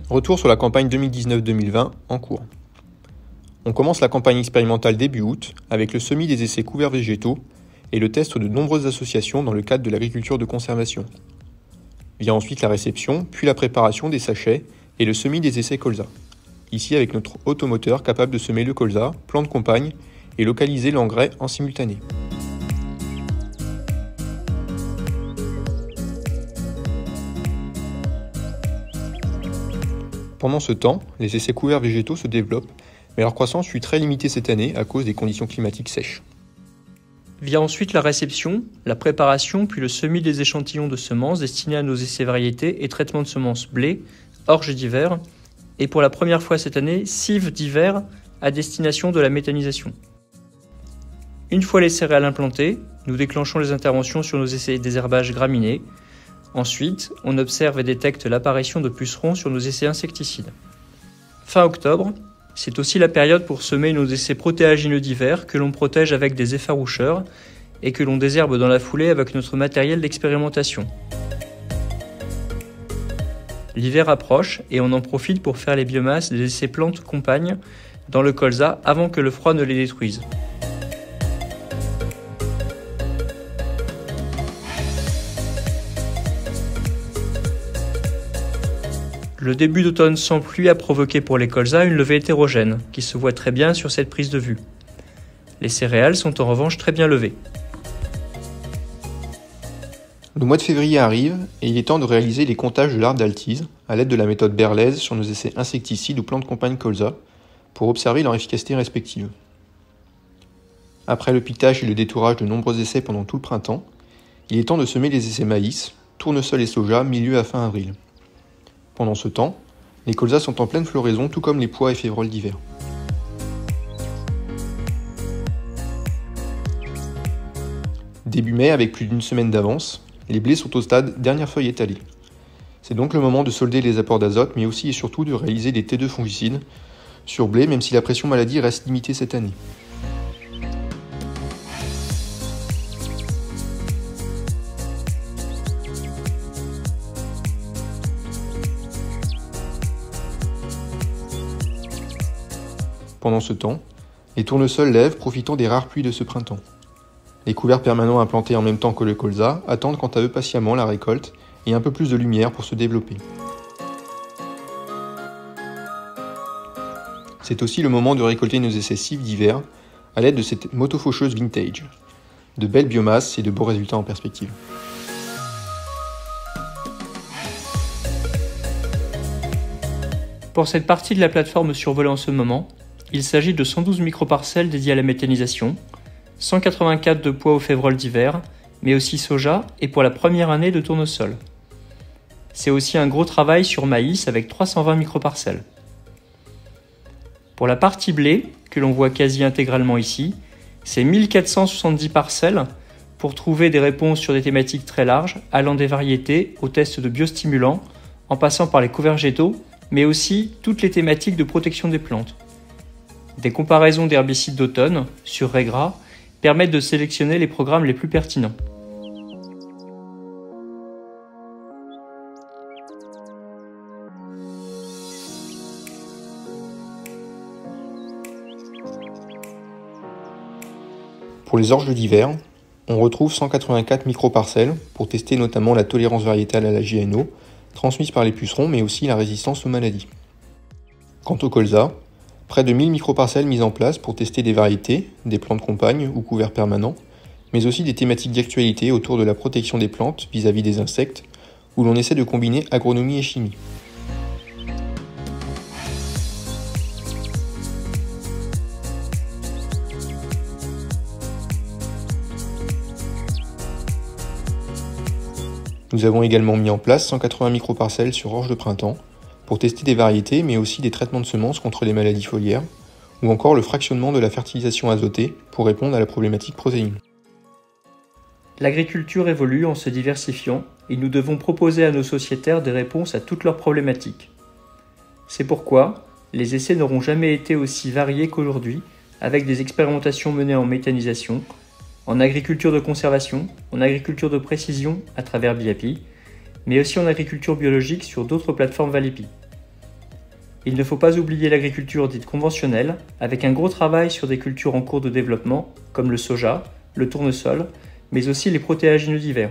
Retour sur la campagne 2019-2020 en cours. On commence la campagne expérimentale début août avec le semis des essais couverts végétaux et le test de nombreuses associations dans le cadre de l'agriculture de conservation. Vient ensuite la réception, puis la préparation des sachets et le semis des essais colza. Ici avec notre automoteur capable de semer le colza, plante compagne et localiser l'engrais en simultané. Pendant ce temps, les essais couverts végétaux se développent, mais leur croissance fut très limitée cette année à cause des conditions climatiques sèches. Vient ensuite la réception, la préparation puis le semis des échantillons de semences destinés à nos essais variétés et traitement de semences blé, orge d'hiver, et pour la première fois cette année, cives d'hiver à destination de la méthanisation. Une fois les céréales implantées, nous déclenchons les interventions sur nos essais désherbage graminées. Ensuite, on observe et détecte l'apparition de pucerons sur nos essais insecticides. Fin octobre, c'est aussi la période pour semer nos essais protéagineux d'hiver que l'on protège avec des effaroucheurs et que l'on désherbe dans la foulée avec notre matériel d'expérimentation. L'hiver approche et on en profite pour faire les biomasses des essais plantes compagnes dans le colza avant que le froid ne les détruise. Le début d'automne sans pluie a provoqué pour les colzas une levée hétérogène, qui se voit très bien sur cette prise de vue. Les céréales sont en revanche très bien levées. Le mois de février arrive et il est temps de réaliser les comptages de l'arbre d'altise à l'aide de la méthode Berlez sur nos essais insecticides ou plantes compagnes colza pour observer leur efficacité respective. Après le piquetage et le détourage de nombreux essais pendant tout le printemps, il est temps de semer les essais maïs, tournesol et soja milieu à fin avril. Pendant ce temps, les colzas sont en pleine floraison tout comme les pois et févroles d'hiver. Début mai, avec plus d'une semaine d'avance, les blés sont au stade dernière feuille étalée. C'est donc le moment de solder les apports d'azote mais aussi et surtout de réaliser des T2 fongicides sur blé même si la pression maladie reste limitée cette année. Pendant ce temps, les tournesols lèvent profitant des rares pluies de ce printemps. Les couverts permanents implantés en même temps que le colza attendent quant à eux patiemment la récolte et un peu plus de lumière pour se développer. C'est aussi le moment de récolter nos essais cives d'hiver à l'aide de cette motofaucheuse vintage. De belles biomasses et de beaux résultats en perspective. Pour cette partie de la plateforme survolée en ce moment, il s'agit de 112 microparcelles dédiées à la méthanisation, 184 de pois aux févroles d'hiver, mais aussi soja et pour la première année de tournesol. C'est aussi un gros travail sur maïs avec 320 microparcelles. Pour la partie blé, que l'on voit quasi intégralement ici, c'est 1470 parcelles pour trouver des réponses sur des thématiques très larges, allant des variétés aux tests de biostimulants, en passant par les couverts végétaux, mais aussi toutes les thématiques de protection des plantes. Des comparaisons d'herbicides d'automne, sur raies gras, permettent de sélectionner les programmes les plus pertinents. Pour les orges d'hiver, on retrouve 184 microparcelles pour tester notamment la tolérance variétale à la GNO, transmise par les pucerons, mais aussi la résistance aux maladies. Quant au colza, près de 1000 microparcelles mises en place pour tester des variétés, des plantes compagnes ou couverts permanents, mais aussi des thématiques d'actualité autour de la protection des plantes vis-à-vis des insectes, où l'on essaie de combiner agronomie et chimie. Nous avons également mis en place 180 microparcelles sur orge de printemps, pour tester des variétés, mais aussi des traitements de semences contre les maladies foliaires, ou encore le fractionnement de la fertilisation azotée pour répondre à la problématique protéine. L'agriculture évolue en se diversifiant et nous devons proposer à nos sociétaires des réponses à toutes leurs problématiques. C'est pourquoi les essais n'auront jamais été aussi variés qu'aujourd'hui, avec des expérimentations menées en méthanisation, en agriculture de conservation, en agriculture de précision à travers BIAPI, mais aussi en agriculture biologique sur d'autres plateformes Valipi. Il ne faut pas oublier l'agriculture dite conventionnelle, avec un gros travail sur des cultures en cours de développement, comme le soja, le tournesol, mais aussi les protéagineux divers.